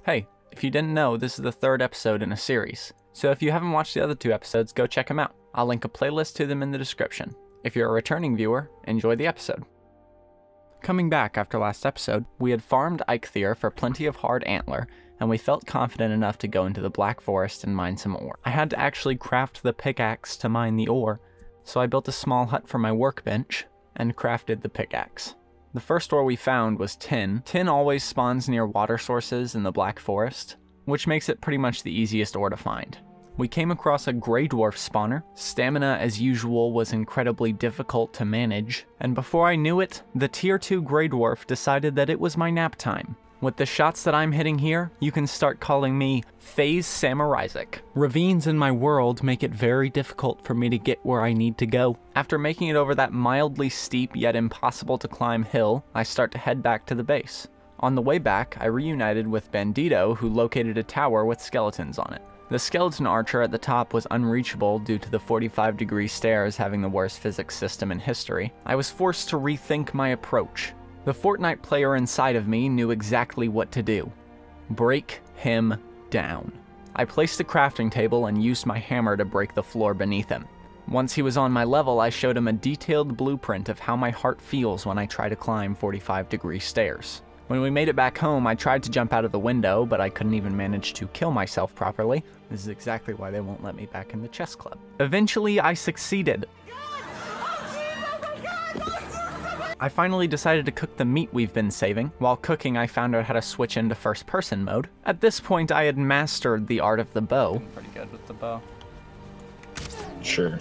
Hey, if you didn't know, this is the third episode in a series, so if you haven't watched the other 2 episodes, go check them out. I'll link a playlist to them in the description. If you're a returning viewer, enjoy the episode. Coming back after last episode, we had farmed Eikthyr for plenty of hard antler, and we felt confident enough to go into the Black Forest and mine some ore. I had to actually craft the pickaxe to mine the ore, so I built a small hut for my workbench and crafted the pickaxe. The first ore we found was tin. Tin always spawns near water sources in the Black Forest, which makes it pretty much the easiest ore to find. We came across a Grey Dwarf spawner. Stamina, as usual, was incredibly difficult to manage, and before I knew it, the Tier 2 Grey Dwarf decided that it was my nap time. With the shots that I'm hitting here, you can start calling me Phase Samuraizik. Ravines in my world make it very difficult for me to get where I need to go. After making it over that mildly steep yet impossible to climb hill, I start to head back to the base. On the way back, I reunited with Bandito, who located a tower with skeletons on it. The skeleton archer at the top was unreachable due to the 45-degree stairs having the worst physics system in history. I was forced to rethink my approach. The Fortnite player inside of me knew exactly what to do. Break him down. I placed a crafting table and used my hammer to break the floor beneath him. Once he was on my level, I showed him a detailed blueprint of how my heart feels when I try to climb 45-degree stairs. When we made it back home, I tried to jump out of the window, but I couldn't even manage to kill myself properly. This is exactly why they won't let me back in the chess club. Eventually, I succeeded. I finally decided to cook the meat we've been saving. While cooking, I found out how to switch into first-person mode. At this point, I had mastered the art of the bow. I'm pretty good with the bow. Sure.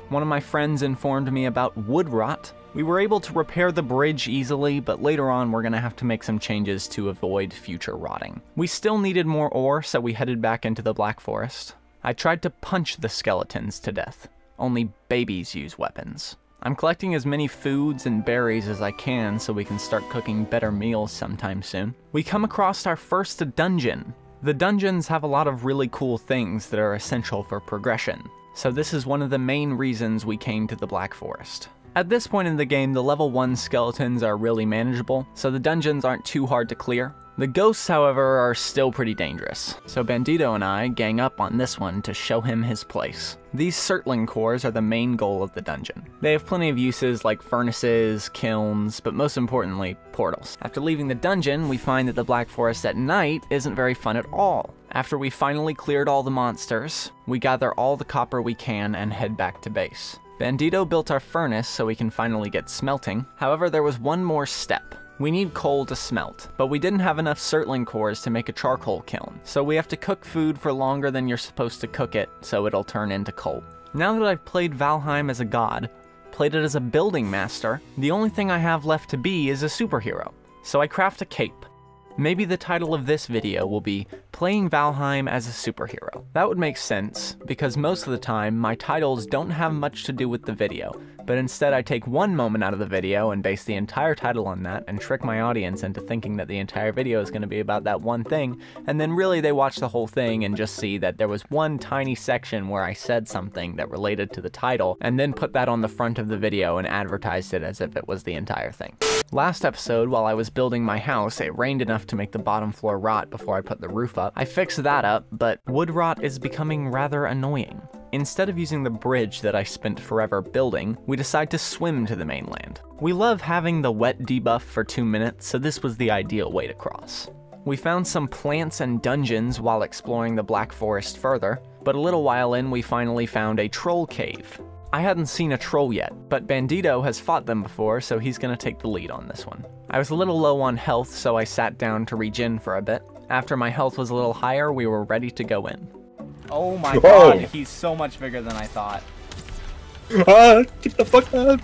One of my friends informed me about wood rot. We were able to repair the bridge easily, but later on we're gonna have to make some changes to avoid future rotting. We still needed more ore, so we headed back into the Black Forest. I tried to punch the skeletons to death. Only babies use weapons. I'm collecting as many foods and berries as I can so we can start cooking better meals sometime soon. We come across our first dungeon. The dungeons have a lot of really cool things that are essential for progression, so this is one of the main reasons we came to the Black Forest. At this point in the game, the level 1 skeletons are really manageable, so the dungeons aren't too hard to clear. The ghosts, however, are still pretty dangerous, so Bandito and I gang up on this one to show him his place. These Surtling cores are the main goal of the dungeon. They have plenty of uses like furnaces, kilns, but most importantly, portals. After leaving the dungeon, we find that the Black Forest at night isn't very fun at all. After we finally cleared all the monsters, we gather all the copper we can and head back to base. Bandito built our furnace so we can finally get smelting. However, there was one more step. We need coal to smelt, but we didn't have enough Surtling cores to make a charcoal kiln, so we have to cook food for longer than you're supposed to cook it, so it'll turn into coal. Now that I've played Valheim as a god, played it as a building master, the only thing I have left to be is a superhero. So I craft a cape. Maybe the title of this video will be Playing Valheim as a Superhero. That would make sense, because most of the time, my titles don't have much to do with the video, but instead I take one moment out of the video and base the entire title on that and trick my audience into thinking that the entire video is going to be about that one thing, and then really they watch the whole thing and just see that there was one tiny section where I said something that related to the title, and then put that on the front of the video and advertised it as if it was the entire thing. Last episode, while I was building my house, it rained enough to make the bottom floor rot before I put the roof up. I fixed that up, but wood rot is becoming rather annoying. Instead of using the bridge that I spent forever building, we decide to swim to the mainland. We love having the wet debuff for 2 minutes, so this was the ideal way to cross. We found some plants and dungeons while exploring the Black Forest further, but a little while in we finally found a troll cave. I hadn't seen a troll yet, but Bandito has fought them before, so he's gonna take the lead on this one. I was a little low on health, so I sat down to regen for a bit. After my health was a little higher, we were ready to go in. Oh my god, he's so much bigger than I thought. Get the fuck out.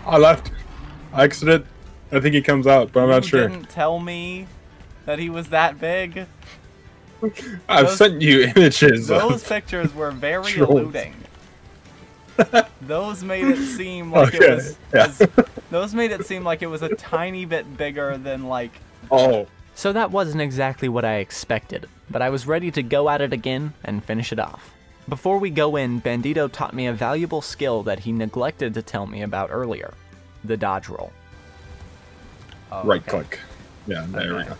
I left. I exited. I think he comes out, but I'm not sure. You didn't tell me that he was that big. I've sent you images. Those pictures were very eluding. Those made it seem like it was. Yeah. Those made it seem like it was a tiny bit bigger than like. Oh. So that wasn't exactly what I expected, but I was ready to go at it again and finish it off. Before we go in, Bandito taught me a valuable skill that he neglected to tell me about earlier: the dodge roll. Right click. Yeah, there we go.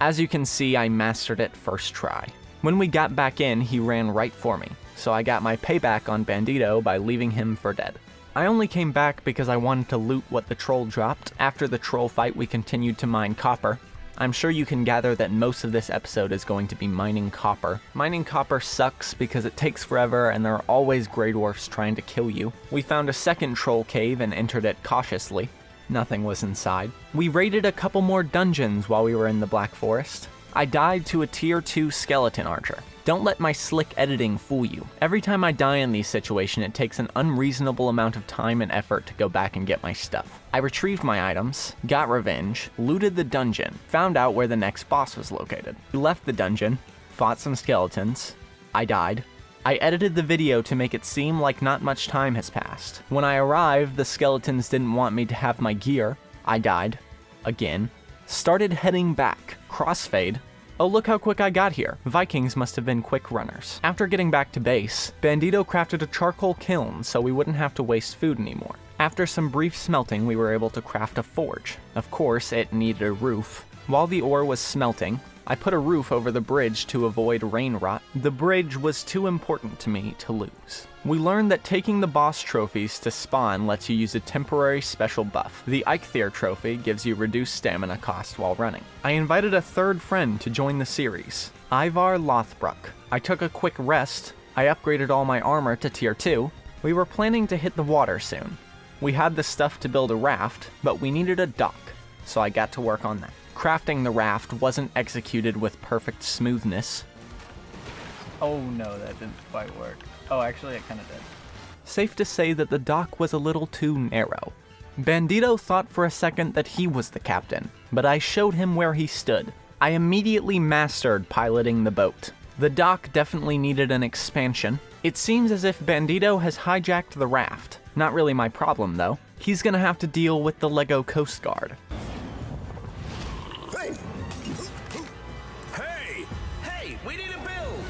As you can see, I mastered it first try. When we got back in, he ran right for me, so I got my payback on Bandito by leaving him for dead. I only came back because I wanted to loot what the troll dropped. After the troll fight, we continued to mine copper. I'm sure you can gather that most of this episode is going to be mining copper. Mining copper sucks because it takes forever and there are always grey dwarfs trying to kill you. We found a second troll cave and entered it cautiously. Nothing was inside. We raided a couple more dungeons while we were in the Black Forest. I died to a tier 2 skeleton archer. Don't let my slick editing fool you. Every time I die in these situations, it takes an unreasonable amount of time and effort to go back and get my stuff. I retrieved my items, got revenge, looted the dungeon, found out where the next boss was located. We left the dungeon, fought some skeletons, I died. I edited the video to make it seem like not much time has passed. When I arrived, the skeletons didn't want me to have my gear. I died. Again. Started heading back. Crossfade. Oh, look how quick I got here. Vikings must have been quick runners. After getting back to base, Bandito crafted a charcoal kiln so we wouldn't have to waste food anymore. After some brief smelting, we were able to craft a forge. Of course, it needed a roof. While the ore was smelting, I put a roof over the bridge to avoid rain rot. The bridge was too important to me to lose. We learned that taking the boss trophies to spawn lets you use a temporary special buff. The Eikthyr trophy gives you reduced stamina cost while running. I invited a third friend to join the series, Ivar Lothbrok. I took a quick rest, I upgraded all my armor to tier 2. We were planning to hit the water soon. We had the stuff to build a raft, but we needed a dock, so I got to work on that. Crafting the raft wasn't executed with perfect smoothness. Oh no, that didn't quite work. Oh, actually it kinda did. Safe to say that the dock was a little too narrow. Bandito thought for a second that he was the captain, but I showed him where he stood. I immediately mastered piloting the boat. The dock definitely needed an expansion. It seems as if Bandito has hijacked the raft. Not really my problem though. He's gonna have to deal with the Lego Coast Guard. Hey, we need to build!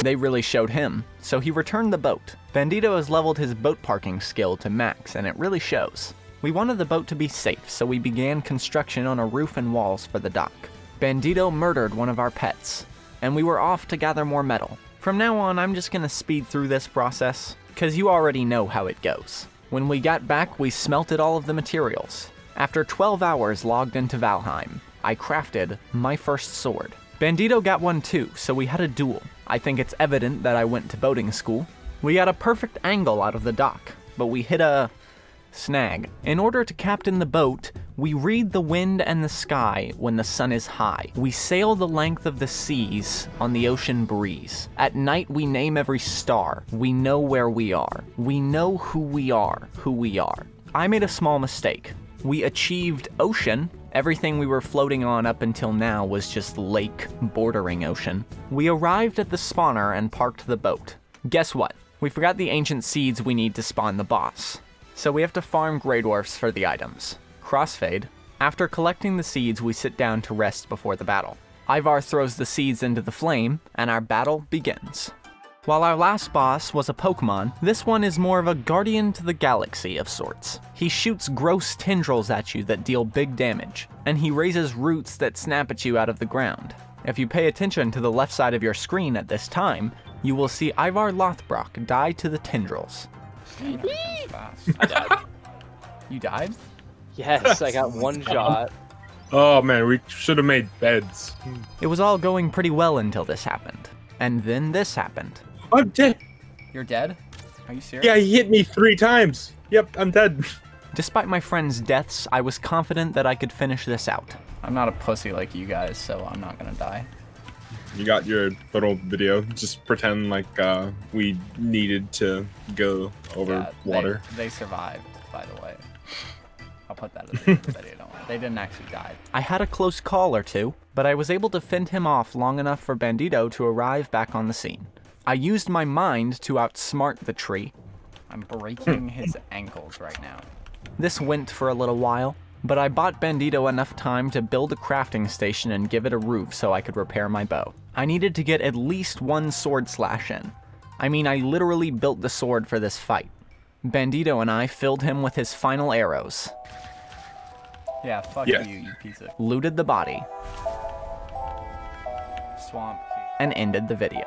They really showed him, so he returned the boat. Bandito has leveled his boat parking skill to max, and it really shows. We wanted the boat to be safe, so we began construction on a roof and walls for the dock. Bandito murdered one of our pets, and we were off to gather more metal. From now on, I'm just gonna speed through this process, cause you already know how it goes. When we got back, we smelted all of the materials. After 12 hours logged into Valheim, I crafted my first sword. Bandito got one too, so we had a duel. I think it's evident that I went to boating school. We got a perfect angle out of the dock, but we hit a snag. In order to captain the boat, we read the wind and the sky when the sun is high. We sail the length of the seas on the ocean breeze. At night, we name every star. We know where we are. We know who we are, I made a small mistake. We achieved ocean. Everything we were floating on up until now was just lake bordering ocean. We arrived at the spawner and parked the boat. Guess what? We forgot the ancient seeds we need to spawn the boss. So we have to farm Grey Dwarfs for the items. Crossfade. After collecting the seeds, we sit down to rest before the battle. Ivar throws the seeds into the flame, and our battle begins. While our last boss was a Pokemon, this one is more of a guardian to the galaxy of sorts. He shoots gross tendrils at you that deal big damage, and he raises roots that snap at you out of the ground. If you pay attention to the left side of your screen at this time, you will see Ivar Lothbrok die to the tendrils. I died. You died? Yes, I got one shot. Oh man, we should have made beds. It was all going pretty well until this happened. And then this happened. I'm dead. You're dead? Are you serious? Yeah, he hit me 3 times. Yep, I'm dead. Despite my friends' deaths, I was confident that I could finish this out. I'm not a pussy like you guys, so I'm not gonna die. You got your little video. Just pretend like we needed to go over water. They survived, by the way. I'll put that in the video, don't worry. They didn't actually die. I had a close call or two, but I was able to fend him off long enough for Bandito to arrive back on the scene. I used my mind to outsmart the tree. I'm breaking his ankles right now. This went for a little while, but I bought Bandito enough time to build a crafting station and give it a roof so I could repair my bow. I needed to get at least 1 sword slash in. I mean, I literally built the sword for this fight. Bandito and I filled him with his final arrows. Yeah, fuck Yes. you piece of looted the body, swamp. and ended the video.